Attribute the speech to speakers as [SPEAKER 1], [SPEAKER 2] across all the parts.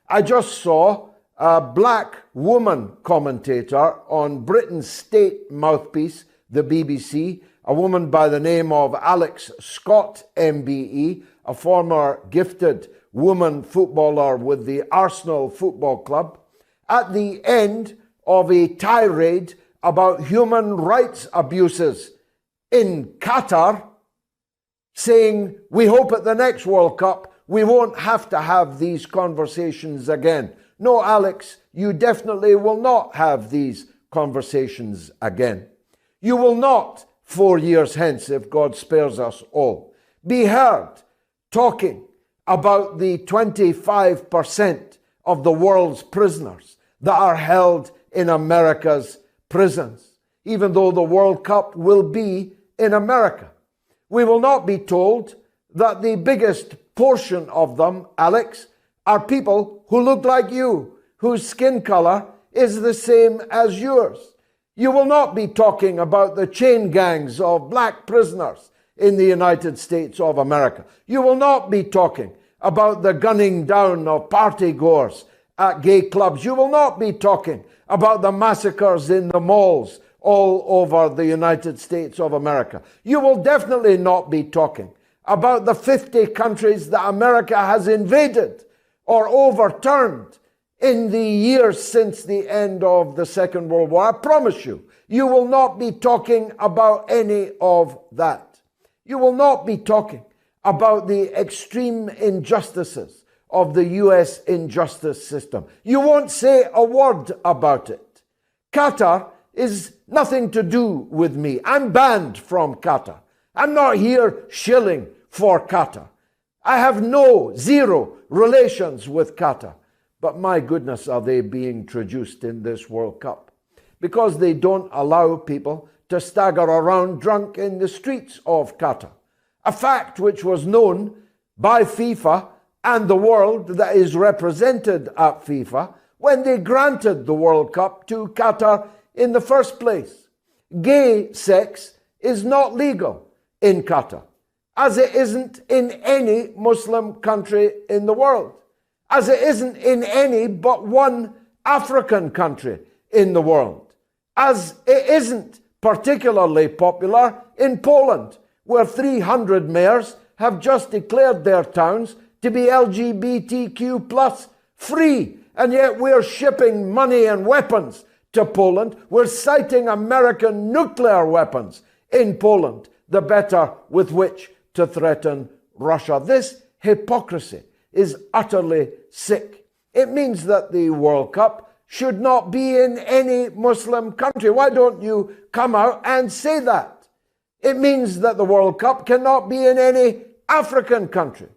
[SPEAKER 1] I just saw a black woman commentator on Britain's state mouthpiece, the BBC, a woman by the name of Alex Scott, MBE, a former gifted woman footballer with the Arsenal Football Club, at the end of a tirade about human rights abuses in Qatar, saying, we hope at the next World Cup we won't have to have these conversations again. No, Alex, you definitely will not have these conversations again. You will not, 4 years hence, if God spares us all, be heard talking about the 25% of the world's prisoners that are held in America's prisons, even though the World Cup will be in America. We will not be told that the biggest portion of them, Alex, are people who look like you, whose skin colour is the same as yours. You will not be talking about the chain gangs of black prisoners in the United States of America. You will not be talking about the gunning down of partygoers at gay clubs. You will not be talking about the massacres in the malls all over the United States of America. You will definitely not be talking about the 50 countries that America has invaded or overturned in the years since the end of the Second World War. I promise you, you will not be talking about any of that. You will not be talking about the extreme injustices of the US injustice system. You won't say a word about it. Qatar is nothing to do with me. I'm banned from Qatar. I'm not here shilling for Qatar. I have zero relations with Qatar. But my goodness, are they being traduced in this World Cup? Because they don't allow people to stagger around drunk in the streets of Qatar. A fact which was known by FIFA and the world that is represented at FIFA when they granted the World Cup to Qatar in the first place. Gay sex is not legal in Qatar, as it isn't in any Muslim country in the world, as it isn't in any but one African country in the world, as it isn't particularly popular in Poland, where 300 mayors have just declared their towns to be LGBTQ plus free, and yet we're shipping money and weapons to Poland. We're citing American nuclear weapons in Poland, the better with which to threaten Russia. This hypocrisy is utterly sick. It means that the World Cup should not be in any Muslim country. Why don't you come out and say that? It means that the World Cup cannot be in any African country.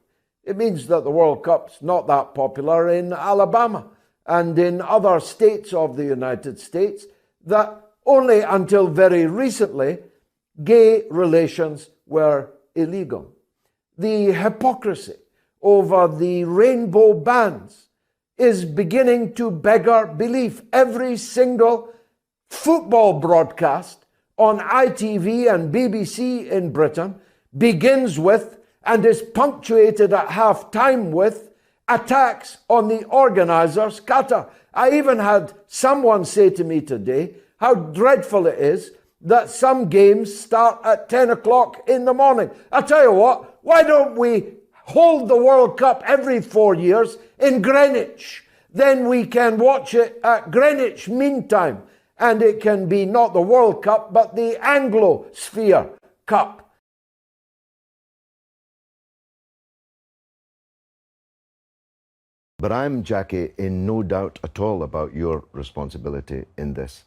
[SPEAKER 1] It means that the World Cup's not that popular in Alabama and in other states of the United States that only until very recently gay relations were illegal. The hypocrisy over the rainbow bands is beginning to beggar belief. Every single football broadcast on ITV and BBC in Britain begins with and is punctuated at half time with attacks on the organisers, Qatar. I even had someone say to me today how dreadful it is that some games start at 10 o'clock in the morning. I tell you what, why don't we hold the World Cup every 4 years in Greenwich? Then we can watch it at Greenwich Mean Time, and it can be not the World Cup, but the Anglo-Sphere Cup.
[SPEAKER 2] But I'm, Jackie, in no doubt at all about your responsibility in this.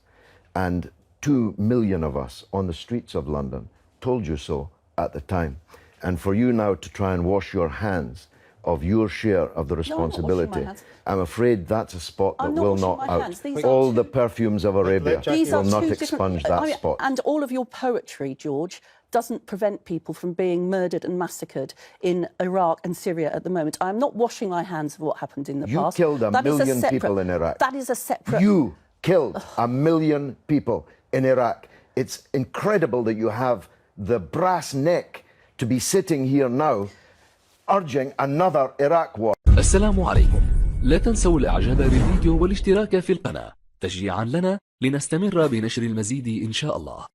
[SPEAKER 2] And 2 million of us on the streets of London told you so at the time. And for you now to try and wash your hands of your share of the responsibility, I'm afraid that's a spot that will not out. All the perfumes of Arabia will not expunge that spot.
[SPEAKER 3] And all of your poetry, George, doesn't prevent people from being murdered and massacred in Iraq and Syria at the moment. I'm not washing my hands of what happened in the past.
[SPEAKER 2] You killed a million people in Iraq.
[SPEAKER 3] That is a separate...
[SPEAKER 2] You killed 1 million people in Iraq. It's incredible that you have the brass neck to be sitting here now urging another Iraq war.
[SPEAKER 4] السلام عليكم. لا تنسوا الإعجاب بالفيديو والاشتراك في القناة تشجيعا لنا لنستمر بنشر المزيد إن شاء الله.